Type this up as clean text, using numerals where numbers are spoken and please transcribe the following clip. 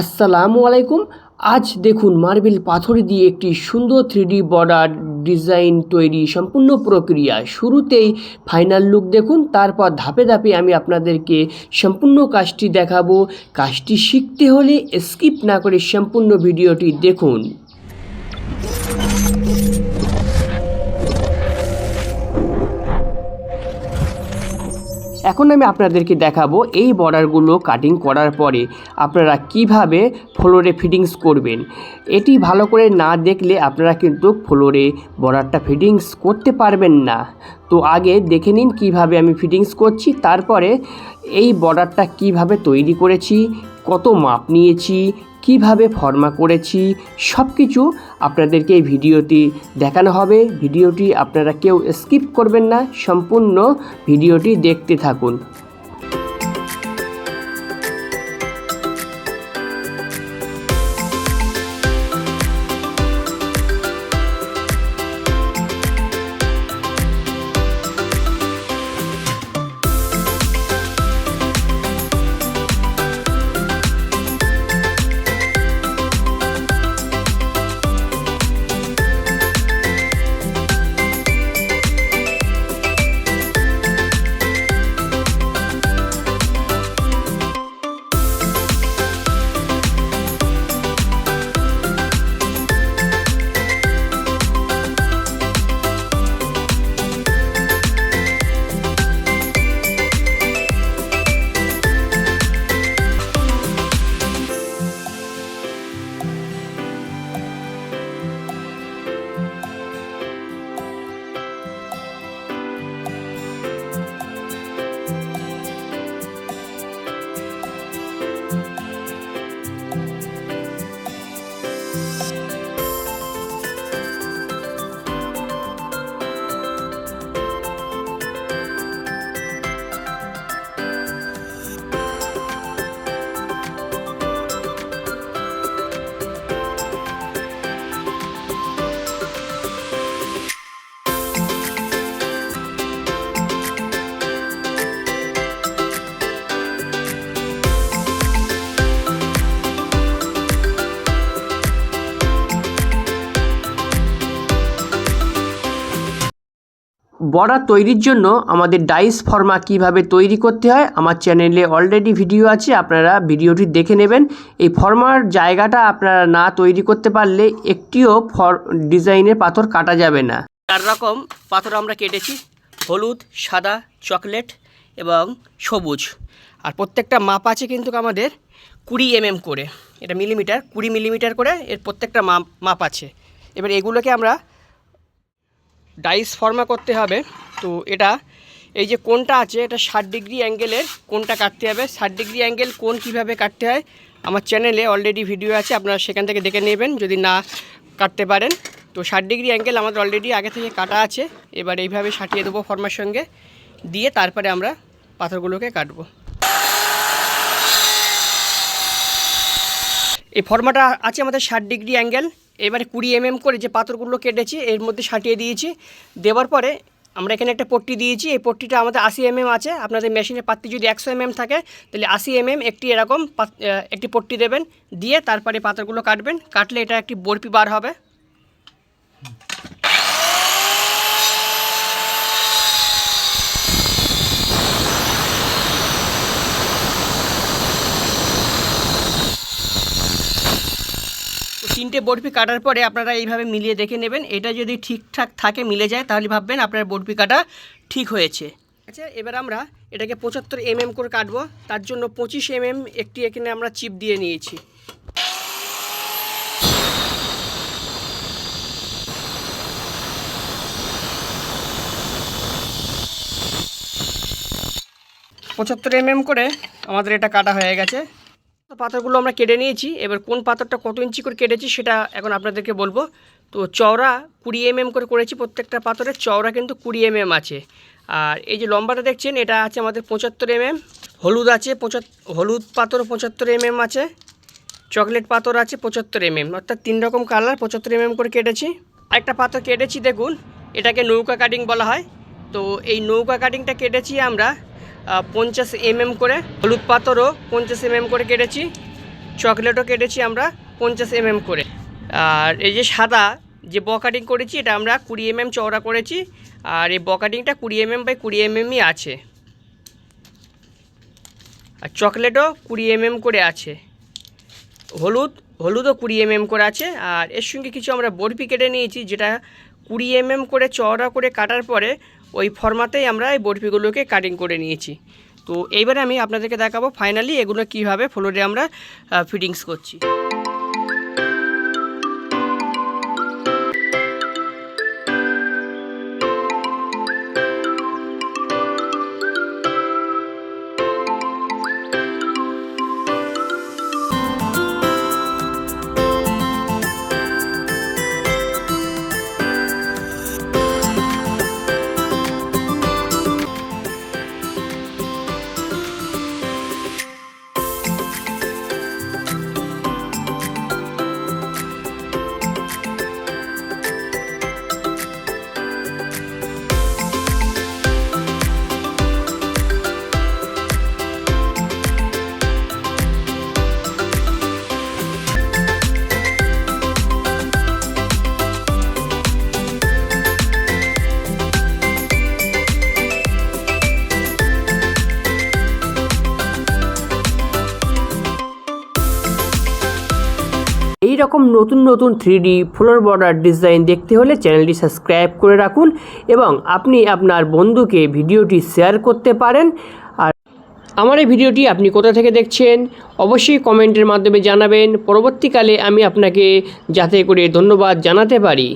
আসসালামু আলাইকুম। আজ দেখুন মার্বেল পাথর দিয়ে একটি সুন্দর 3D বর্ডার ডিজাইন তৈরি সম্পূর্ণ প্রক্রিয়া। শুরুতেই ফাইনাল লুক দেখুন, তারপর ধাপে ধাপে আমি আপনাদেরকে সম্পূর্ণ কাজটি দেখাবো। কাজটি শিখতে হলে স্কিপ না করে সম্পূর্ণ ভিডিওটি দেখুন। এখন আমি আপনাদেরকে দেখাবো এই বর্ডারগুলো কাটিং করার পরে আপনারা কিভাবে ফ্লোরে ফিটিংস করবেন। এটি ভালো করে না দেখলে আপনারা কিন্তু ফ্লোরে বর্ডারটা ফিটিংস করতে পারবেন না। তো আগে দেখে নিন কিভাবে আমি ফিটিংস করছি, তারপরে এই বর্ডারটা কিভাবে তৈরি করেছি, কত মাপ নিয়েছি, কিভাবে ফর্মা করেছি, সব কিছু আপনাদেরকে এই ভিডিওটি দেখানো হবে। ভিডিওটি আপনারা কেউ স্কিপ করবেন না, সম্পূর্ণ ভিডিওটি দেখতে থাকুন। বর্ডার তৈরির জন্য আমাদের ডাইস ফর্মা কিভাবে তৈরি করতে হয় আমার চ্যানেলে অলরেডি ভিডিও আছে, আপনারা ভিডিওটি দেখে নেবেন। এই ফর্মার জায়গাটা আপনারা না তৈরি করতে পারলে একটিও ডিজাইনের পাথর কাটা যাবে না। 4 রকম পাথর আমরা কেটেছি, হলুদ, সাদা, চকলেট এবং সবুজ। আর প্রত্যেকটা মাপ আছে কিন্তু আমাদের 20 mm করে, এটা মিলিমিটার 20 মিলিমিটার করে এর প্রত্যেকটা মাপ আছে। এবার এগুলোকে আমরা ডাইস ফর্মা করতে হবে। তো এটা এই যে কোণটা আছে, এটা 60 ডিগ্রি অ্যাঙ্গেলের কোণটা কাটতে হবে। 60 ডিগ্রি অ্যাঙ্গেল কোণ কীভাবে কাটতে হয় আমার চ্যানেলে অলরেডি ভিডিও আছে, আপনারা সেখান থেকে দেখে নেবেন যদি না কাটতে পারেন। তো 60 ডিগ্রি অ্যাঙ্গেল আমাদের অলরেডি আগে থেকে কাটা আছে। এবার এইভাবে সাটিয়ে দেবো ফর্মার সঙ্গে দিয়ে, তারপরে আমরা পাথরগুলোকে কাটবো। এই ফর্মাটা আছে আমাদের 60 ডিগ্রি অ্যাঙ্গেল। এবারে 20 mm করে যে পাথরগুলো কেটেছি এর মধ্যে সাটিয়ে দিয়েছি। দেওয়ার পরে আমরা এখানে একটা পট্টি দিয়েছি। এই পট্টিটা আমাদের 80 mm আছে। আপনাদের মেশিনের পাত্তি যদি 100 mm থাকে তাহলে 80 mm একটি এরকম একটি পট্টি দেবেন, দিয়ে তারপরে পাথরগুলো কাটবেন। কাটলে এটা একটি বরফি বার হবে। তিনটে বরফি কাটার পরে আপনারা এইভাবে মিলিয়ে দেখে নেবেন। এটা যদি ঠিকঠাক থাকে, মিলে যায়, তাহলে ভাববেন আপনার বরফি কাটা ঠিক হয়েছে। আচ্ছা, এবার আমরা এটাকে 75 mm করে কাটবো। তার জন্য 25 mm একটি এখানে আমরা চিপ দিয়ে নিয়েছি। পঁচাত্তর mm করে আমাদের এটা কাটা হয়ে গেছে। পাথরগুলো আমরা কেটে নিয়েছি। এবার কোন পাথরটা কত ইঞ্চি করে কেটেছি সেটা এখন আপনাদেরকে বলবো। তো চওড়া 20 mm করে করেছি, প্রত্যেকটা পাথরের চওড়া কিন্তু 20 mm আছে। আর এই যে লম্বাটা দেখছেন এটা আছে আমাদের 75 mm। হলুদ আছে হলুদ পাথর 75 mm আছে, চকলেট পাথর আছে 75 mm, অর্থাৎ 3 রকম কালার 75 mm করে কেটেছি। একটা পাথর কেটেছি দেখুন, এটাকে নৌকা কাটিং বলা হয়। তো এই নৌকা কাটিংটা কেটেছি আমরা 50 mm করে। হলুদ পাথরও 50 mm করে কেটেছি। চকলেটও কেটেছি আমরা 50 mm করে। আর এই যে সাদা যে কাটিং করেছি এটা আমরা 20 mm চওড়া করেছি। আর এই কাটিংটা 20 mm বাই 20 mm আছে। আর চকলেটও 20 mm করে আছে। হলুদও 20 mm করে আছে। আর এর সঙ্গে কিছু আমরা বরফি কেটে নিয়েছি, যেটা 20 mm করে চওড়া করে কাটার পরে ওই ফরমাতেই আমরা এই বরফিগুলোকে কাটিং করে নিয়েছি। তো এইবারে আমি আপনাদেরকে দেখাবো ফাইনালি এগুলো কীভাবে ফ্লোরে আমরা ফিটিংস করছি। এই রকম নতুন নতুন 3D ফ্লোর বর্ডার ডিজাইন দেখতে হলে চ্যানেলটি সাবস্ক্রাইব করে রাখুন এবং আপনি আপনার বন্ধুকে ভিডিওটি শেয়ার করতে পারেন। আর আমার এই ভিডিওটি আপনি কোথা থেকে দেখছেন অবশ্যই কমেন্টের মাধ্যমে জানাবেন, পরবর্তীকালে আমি আপনাকে যাতে করে ধন্যবাদ জানাতে পারি।